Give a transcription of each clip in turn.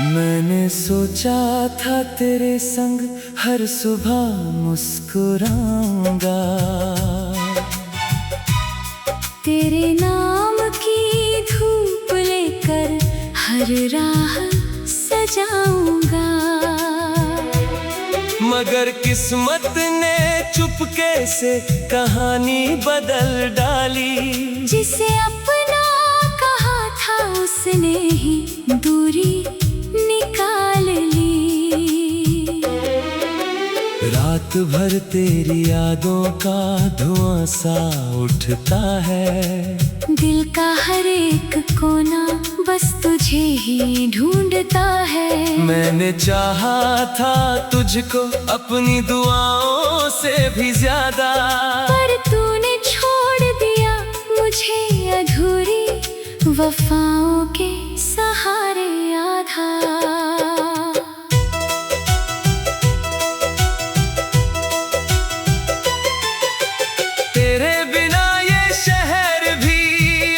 मैंने सोचा था तेरे संग हर सुबह मुस्कुराऊंगा, तेरे नाम की धूप लेकर हर राह सजाऊंगा। मगर किस्मत ने चुपके से कहानी बदल डाली। जिसे अपना कहा था उसने ही दूरी निकाल ली। रात भर तेरी यादों का धुआं सा उठता है। दिल का हर एक कोना बस तुझे ही ढूंढता है। मैंने चाहा था तुझको अपनी दुआओं से भी ज्यादा, पर तूने छोड़ दिया मुझे अधूरी वफाओं के सहारे आधा। तेरे बिना ये शहर भी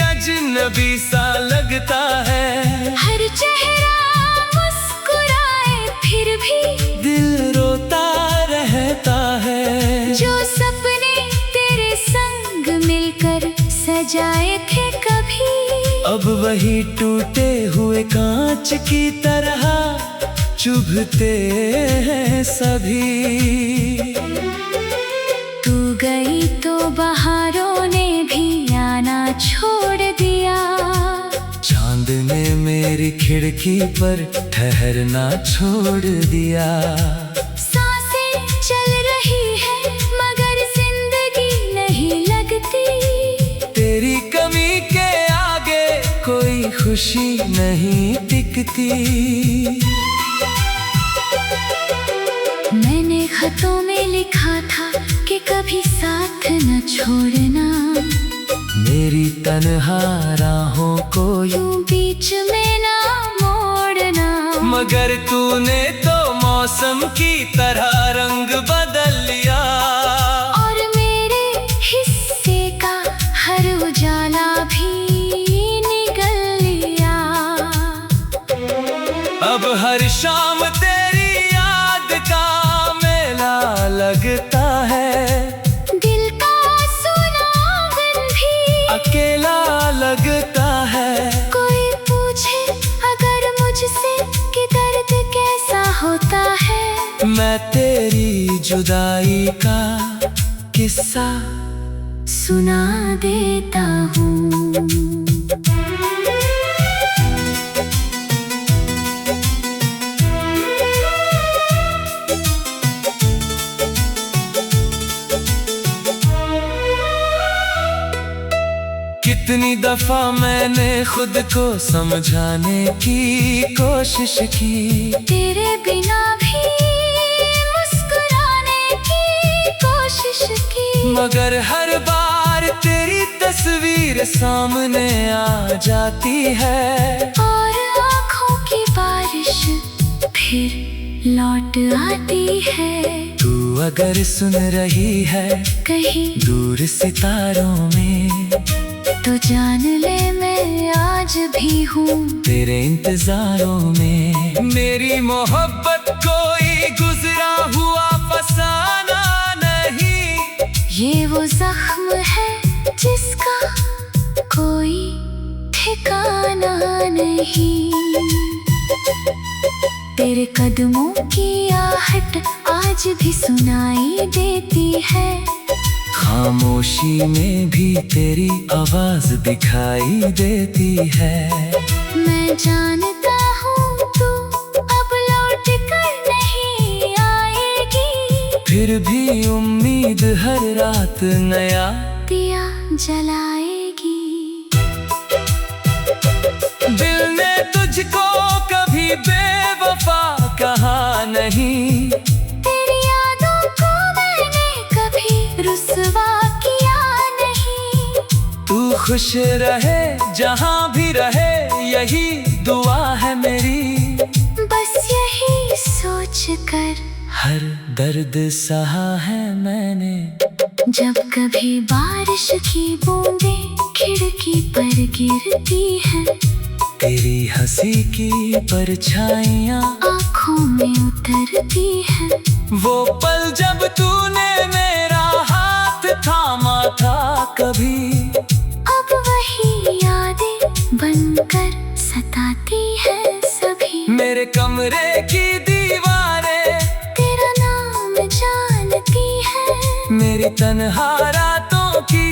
अजनबी सा लगता है। हर चेहरा मुस्कुराए फिर भी दिल रोता रहता है। जो सपने तेरे संग मिलकर सजाए थे कभी, अब वही टूटे हुए कांच की तरह चुभते हैं सभी। तू गई तो बहारों ने भी आना छोड़ दिया। चांद ने मेरी खिड़की पर ठहरना छोड़ दिया। सांसें चल रही है मगर जिंदगी नहीं लगती। तेरी कमी के आगे कोई खुशी नहीं टिकती। मैंने खतों में लिखा था कि कभी साथ न छोड़ना। मेरी तन्हा राहों को यूं बीच में ना मोड़ना। मगर तूने तो मौसम की तरह रंग बदल लिया। और मेरे हिस्से का हर उजाला भी निगल लिया। अब हर शाम तेरी याद का मेला लगता है। दिल का सुना आंगन भी अकेला लगता है। कोई पूछे अगर मुझसे कि दर्द कैसा होता है। मैं तेरी जुदाई का किस्सा सुना देता हूँ। कितनी दफा मैंने खुद को समझाने की कोशिश की। तेरे बिना भी मुस्कुराने की कोशिश की। मगर हर बार तेरी तस्वीर सामने आ जाती है। और आँखों की बारिश फिर लौट आती है। तू अगर सुन रही है कहीं दूर सितारों में, तो जान ले मैं आज भी हूँ तेरे इंतजारों में। मेरी मोहब्बत कोई गुजरा हुआ फसाना नहीं। ये वो जख्म है जिसका कोई ठिकाना नहीं। तेरे कदमों की आहट आज भी सुनाई देती है। खामोशी में भी तेरी आवाज दिखाई देती है। मैं जानता हूँ तू अब लौट कर नहीं आएगी। फिर भी उम्मीद हर रात नया दिया जलाएगी। दिल ने तुझको कभी बेवफा कहा नहीं। तेरी यादों को मैंने कभी रुसवा किया नहीं। तू खुश रहे जहाँ भी रहे यही दुआ है मेरी। बस यही सोच कर हर दर्द सहा है मैंने। जब कभी बारिश की बूंदें खिड़की पर गिरती हैं, तेरी हंसी की परछाइयाँ आँखों में उतरती है। वो पल जब तूने मेरा हाथ थामा था कभी, अब वही यादें बनकर सताती है सभी। मेरे कमरे की दीवारें तेरा नाम जानती है, मेरी तन्हा रातों की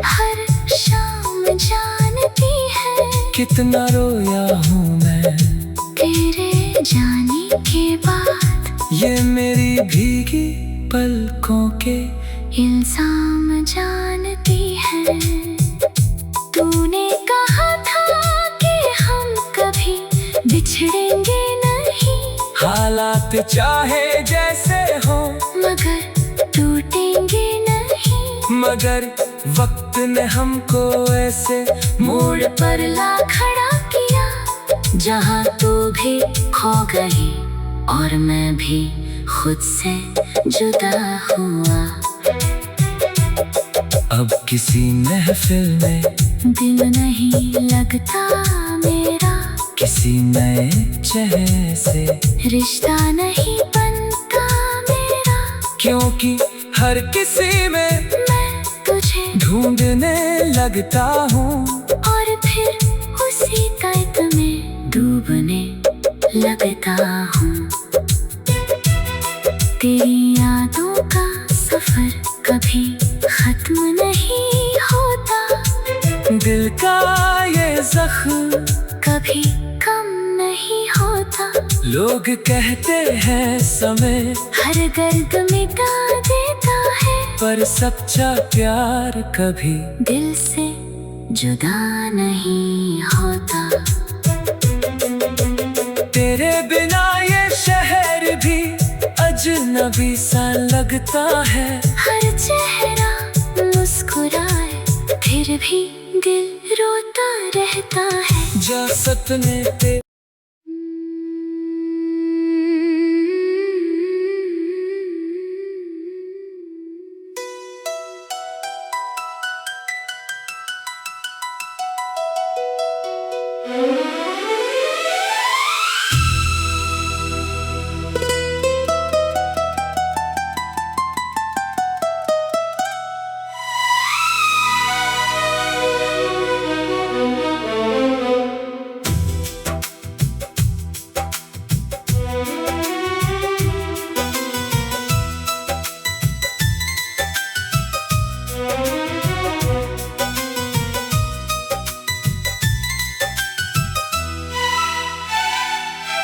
हर शाम जानती है। कितना रोया हूँ मैं तेरे जाने के बाद, ये मेरी भीगी पलकों के इल्जाम जानती है। तूने कहा था कि हम कभी बिछड़ेंगे नहीं, हालात चाहे जैसे हो मगर टूटेंगे नहीं। मगर वक्त ने हमको ऐसे मोड़ पर ला खड़ा किया, जहाँ तू भी खो गई और मैं भी खुद से जुदा हुआ। अब किसी महफिल में दिल नहीं लगता मेरा, किसी नए चेहरे से रिश्ता नहीं बनता मेरा। क्योंकि हर किसी में मैं तुझे ढूंढने लगता हूँ और फिर उसी दर्द में डूबने लगता हूँ। तेरी यादों का सफर कभी खत्म नहीं होता, दिल का ये जख्म कभी कम नहीं होता। लोग कहते हैं समय हर दर्द मिटा देता है, पर सच्चा प्यार कभी दिल से जुदा नहीं होता। तेरे बिना ये शहर भी अजनबी सा लगता है। हर चेहरा मुस्कुराए फिर भी दिल रोता रहता है। जा सपने ते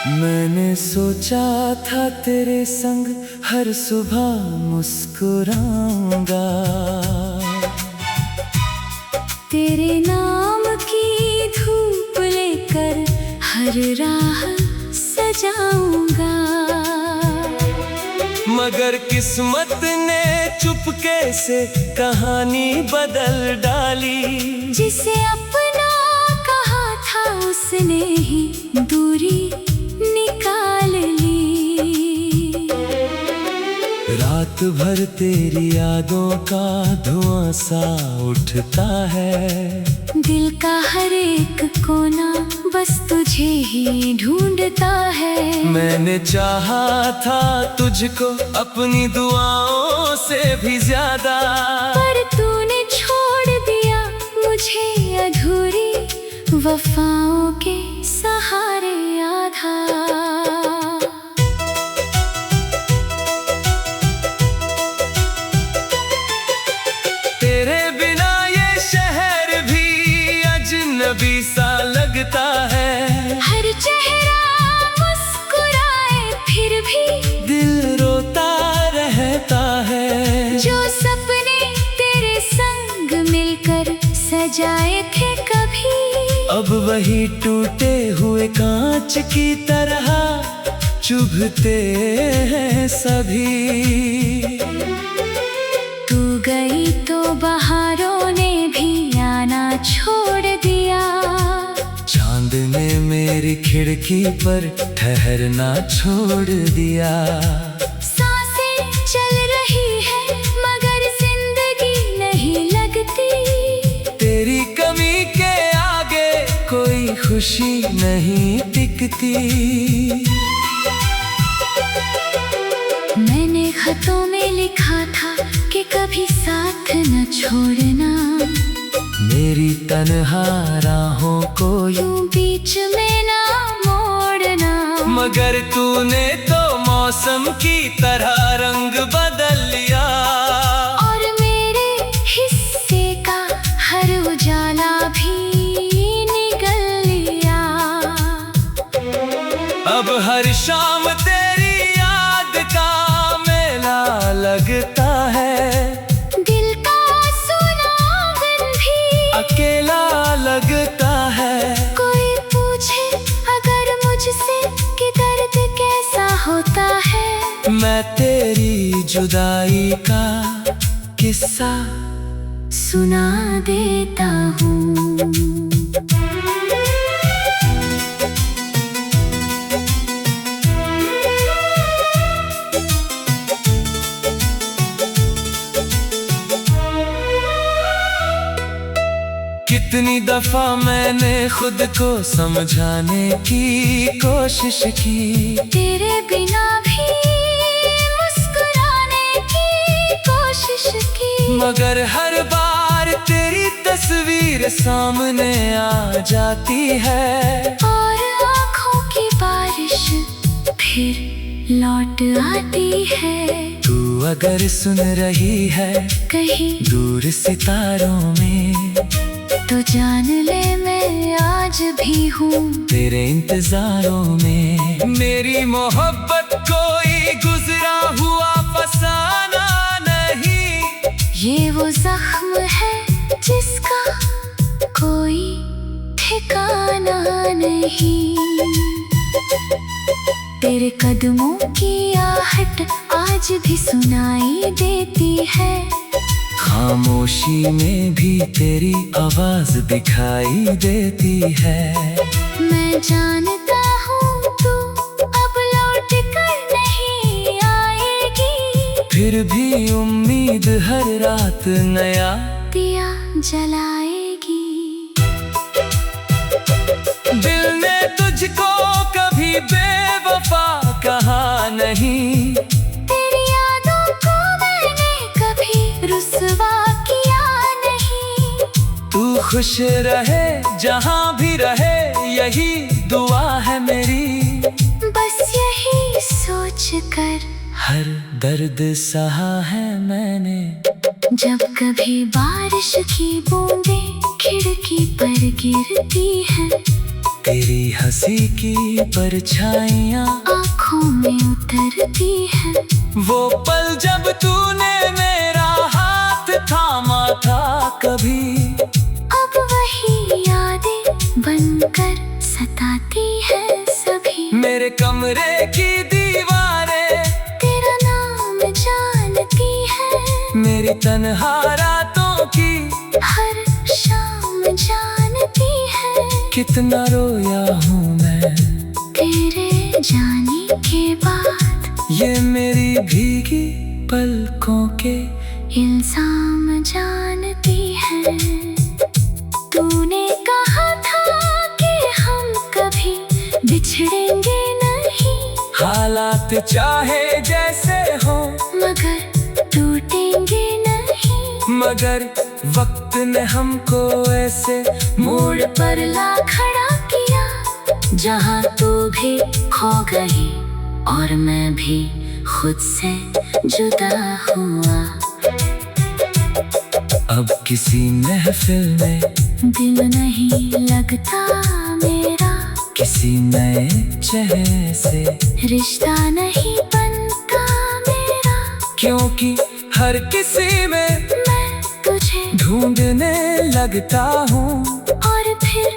मैंने सोचा था तेरे संग हर सुबह मुस्कुराऊंगा, तेरे नाम की धूप लेकर हर राह सजाऊंगा। मगर किस्मत ने चुपके से कहानी बदल डाली। जिसे अपना कहा था उसने ही दूरी निकाल ली। रात भर तेरी यादों का धुआं सा उठता है, दिल का हर एक कोना बस तुझे ही ढूंढता है। मैंने चाहा था तुझको अपनी दुआओं से भी ज्यादा, पर तूने छोड़ दिया मुझे अधूरी वफाओं के सहारे आधा। तेरे बिना ये शहर भी अजनबी सा लगता है। हर चेहरा मुस्कुराए फिर भी दिल रोता रहता है। जो सपने तेरे संग मिलकर सजाए थे कभी, अब वही टूटे हुए कांच की तरह चुभते हैं सभी। तू गई तो बहारों ने भी आना छोड़ दिया, चांद ने मेरी खिड़की पर ठहरना छोड़ दिया। सांसें चल रही है मगर जिंदगी नहीं लगती। तेरी कमी के आगे कोई खुश खुशी नहीं टिकती। मैंने खतों में लिखा था कि कभी साथ न छोड़ना, मेरी तन्हा राहों को यूं बीच में ना मोड़ना। मगर तूने तो मौसम की तरह रंग बदल लिया, और मेरे हिस्से का हर उजाला भी निगल लिया। अब हर शाम तेरी याद का मेला लगता है, दिल का सुना आंगन भी अकेला लगता है। कोई पूछे अगर मुझसे कि दर्द कैसा होता है, मैं तेरी जुदाई का किस्सा सुना देता हूँ। कितनी दफा मैंने खुद को समझाने की कोशिश की, तेरे बिना भी मुस्कुराने की कोशिश की। मगर हर बार तेरी तस्वीर सामने आ जाती है, और आँखों की बारिश फिर लौट आती है। तू अगर सुन रही है कहीं दूर सितारों में, तो जान ले मैं आज भी हूँ तेरे इंतजारों में। मेरी मोहब्बत कोई गुजरा हुआ फसाना नहीं, ये वो जख्म है जिसका कोई ठिकाना नहीं। तेरे कदमों की आहट आज भी सुनाई देती है, खामोशी में भी तेरी आवाज दिखाई देती है। मैं जानता हूँ तू अब लौट कर नहीं आएगी, फिर भी उम्मीद हर रात नया दिया जलाएगी। दिल ने तुझको कभी बेवफा कहा नहीं, तेरी यादों को मैंने कभी रुसवा किया नहीं। तू खुश रहे जहाँ भी रहे यही दुआ है मेरी। बस यही सोच कर हर दर्द सहा है मैंने, जब कभी बारिश की बूंदें खिड़की पर गिरती है, तेरी हंसी की परछाइयाँ आँखों में उतरती है। वो पल जब तूने मेरा हाथ थामा था कभी, अब वही यादें बनकर सताती है सभी। मेरे कमरे की दीवारें तेरा नाम जानती है, मेरी तन्हा रातों की हर शाम जानती है। कितना रोया हूँ मैं तेरे जाने के बाद, ये मेरी भीगी पलकों के इल्जाम जानती है। तूने कहा था कि हम कभी बिछड़ेंगे नहीं, हालात चाहे जैसे हो मगर टूटेंगे नहीं। मगर वक्त ने हमको ऐसे मोड़ पर ला खड़ा किया, जहाँ तू भी खो गई और मैं भी खुद से जुदा हुआ। अब किसी महफिल में दिल नहीं लगता मेरा, किसी नए चेहरे से रिश्ता नहीं बनता मेरा। क्योंकि हर किसी में मैं तुझे ढूंढने लगता हूँ, और फिर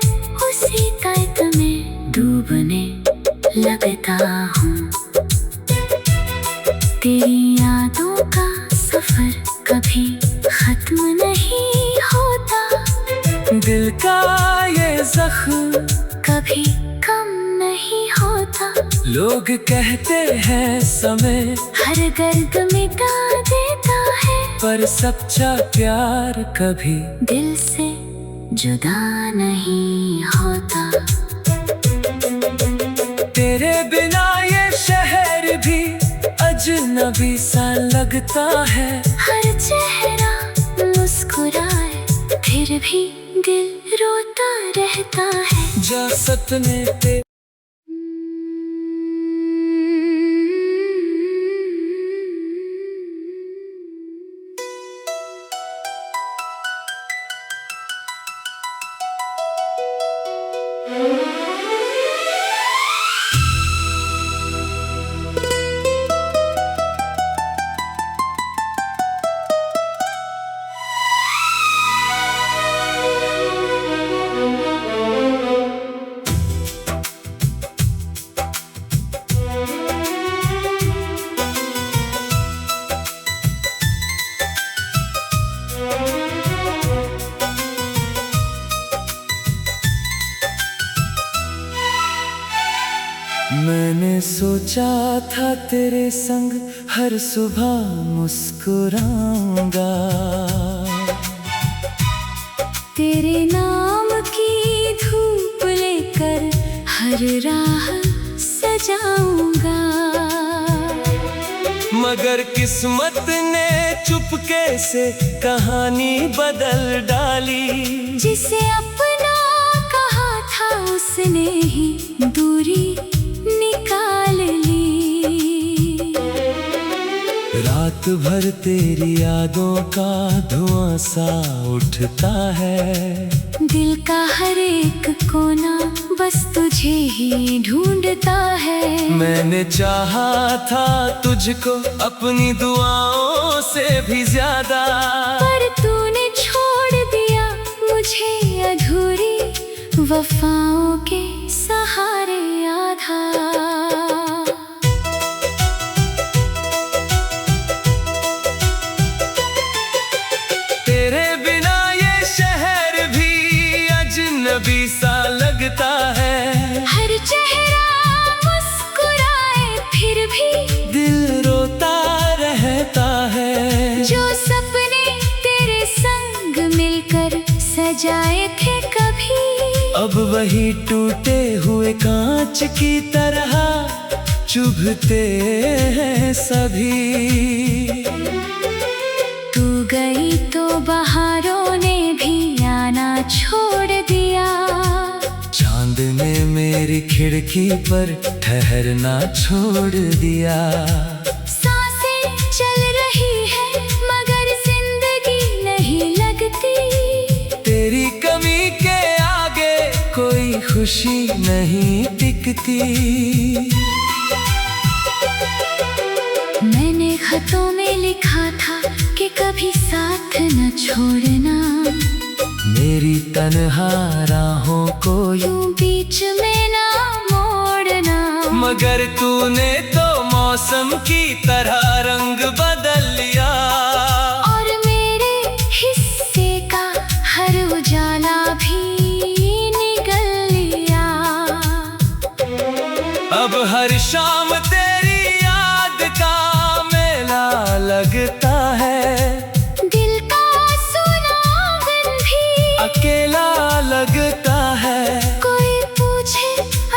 उसी कैद में डूबने लगता हूँ। तेरी यादों का सफर कभी खत्म नहीं होता, दिल का ये जख्म कभी कम नहीं होता। लोग कहते हैं समय हर दर्द मिटा देता है, पर सच्चा प्यार कभी दिल से जुदा नहीं होता। तेरे बिना ये शहर भी अजनबी सा लगता है। हर चेहरा मुस्कुराए फिर भी दिल रोता रहता है। जा सपने तेरे मैंने सोचा था तेरे संग हर सुबह मुस्कुराऊंगा। तेरे नाम की धूप लेकर हर राह सजाऊंगा। मगर किस्मत ने चुपके से कहानी बदल डाली। जिसे अपना कहा था उसने ही दूरी निकाल ली। रात भर तेरी यादों का धुआं सा उठता है। दिल का हर एक कोना बस तुझे ही ढूंढता है। मैंने चाहा था तुझको अपनी दुआओं से भी ज्यादा, पर तूने छोड़ दिया मुझे अधूरी वफाओं के सहारे आधा। तेरे बिना ये शहर भी अजनबी सा लगता है। हर चेहरा मुस्कुराए फिर भी दिल रोता रहता है। जो सपने तेरे संग मिलकर सजाए थे कभी, अब वही टूटे हुए कांच की तरह चुभते हैं सभी। तू गई तो बहारों ने भी आना छोड़ दिया। चांद ने मेरी खिड़की पर ठहरना छोड़ दिया। सांसें चल रही है मगर जिंदगी नहीं लगती। तेरी कमी के आगे कोई खुशी नहीं टिकती। मैंने खतों में लिखा था कि कभी साथ न छोड़ना। मेरी तन्हा राहों को यूं बीच में ना मोड़ना। मगर तूने तो मौसम की तरह रंग बदल लिया। और मेरे हिस्से का हर उजाला भी निगल लिया। अब हर शाम तेरी याद का मेला लगता है। दिल का सुना आंगन भी अकेला लगता है। कोई पूछे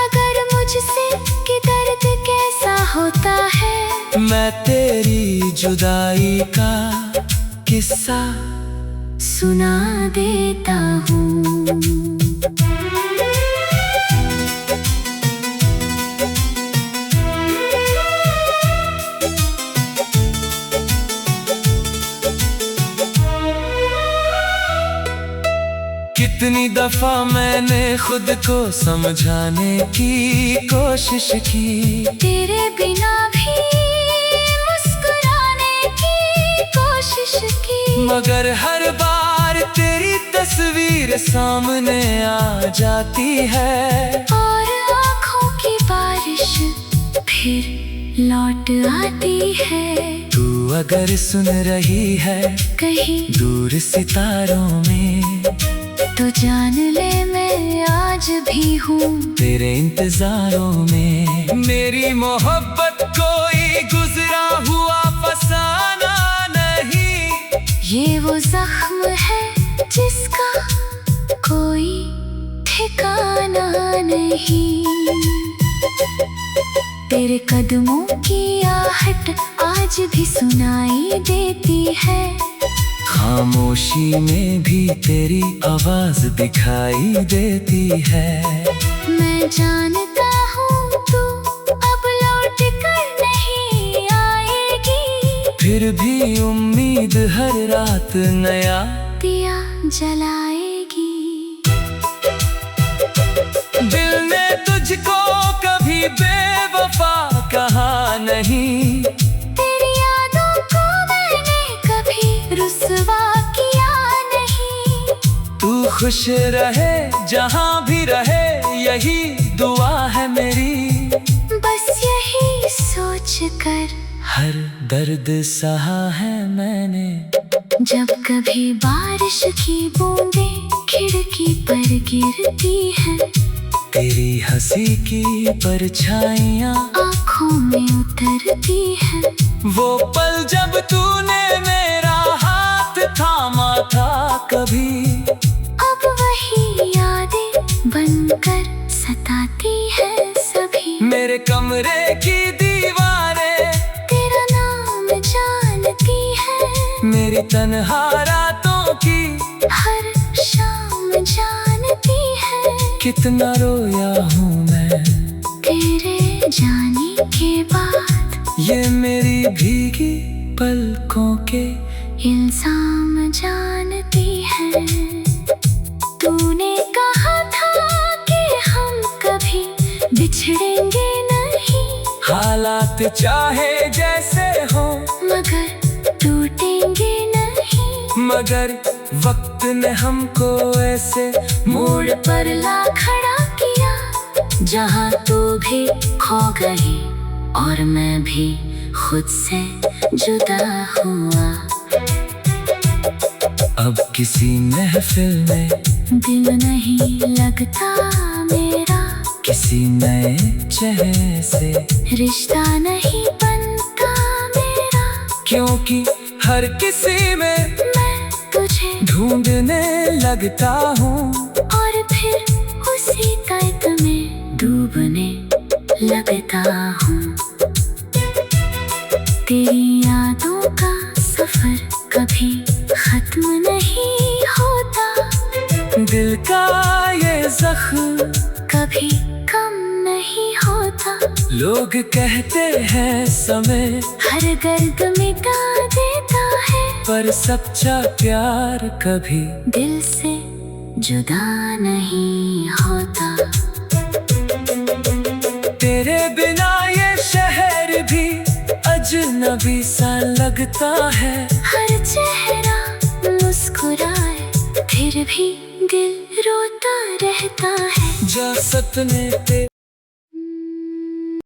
अगर मुझसे कि दर्द कैसा होता है। मैं तेरी जुदाई का किस्सा सुना देता हूँ। कितनी दफा मैंने खुद को समझाने की कोशिश की। तेरे बिना भी मुस्कुराने की कोशिश की। मगर हर बार तेरी तस्वीर सामने आ जाती है। और आँखों की बारिश फिर लौट आती है। तू अगर सुन रही है कहीं दूर सितारों में, तो जान ले मैं आज भी हूँ तेरे इंतजारों में। मेरी मोहब्बत कोई गुजरा हुआ फसाना नहीं। ये वो जख्म है जिसका कोई ठिकाना नहीं। तेरे कदमों की आहट आज भी सुनाई देती है। खामोशी में भी तेरी आवाज दिखाई देती है। मैं जानता हूँ तू अब लौट कर नहीं आएगी, फिर भी उम्मीद हर रात नया दिया जलाएगी। दिल ने तुझको कभी बेवफा कहा नहीं, तेरी यादों को मैंने कभी रुसवा किया नहीं। तू खुश रहे जहाँ भी रहे यही दुआ है मेरी। बस यही सोच कर हर दर्द सहा है मैंने। जब कभी बारिश की बूंदें खिड़की पर गिरती है, तेरी हंसी की परछाइयाँ आँखों में उतरती है। वो पल जब तूने मेरा हाथ थामा था कभी, अब वही यादें बनकर सताती है सभी। मेरे कमरे की दीवारें तेरा नाम जानती है, मेरी तन्हा रातों की हर शाम जानती है। कितना रोया हूँ मैं तेरे जाने के बाद, ये मेरी भीगी पलकों के इल्जाम जानती है। तूने कहा था कि हम कभी बिछड़ेंगे नहीं, हालात चाहे जैसे हो मगर टूटेंगे नहीं। मगर वक्त ने हमको ऐसे मोड़ पर ला खड़ा किया, जहाँ तू भी खो गई और मैं भी खुद से जुदा हुआ। अब किसी महफिल में दिल नहीं लगता मेरा, किसी नए चेहरे से रिश्ता नहीं बनता मेरा। क्योंकि हर किसी में मैं तुझे ढूंढने लगता हूँ और फिर उसी दर्द में डूबने लगता हूँ। तेरी यादों का सफर कभी खत्म नहीं होता, दिल का ये जख्म कभी कम नहीं होता। लोग कहते हैं समय हर दर्द मिटा देता है, पर सच्चा प्यार कभी दिल से जुदा नहीं होता। तेरे बिना ये शहर भी अजनबी सा लगता है। हर चेहरा मुस्कुराए फिर भी दिल रोता रहता है। जा सपने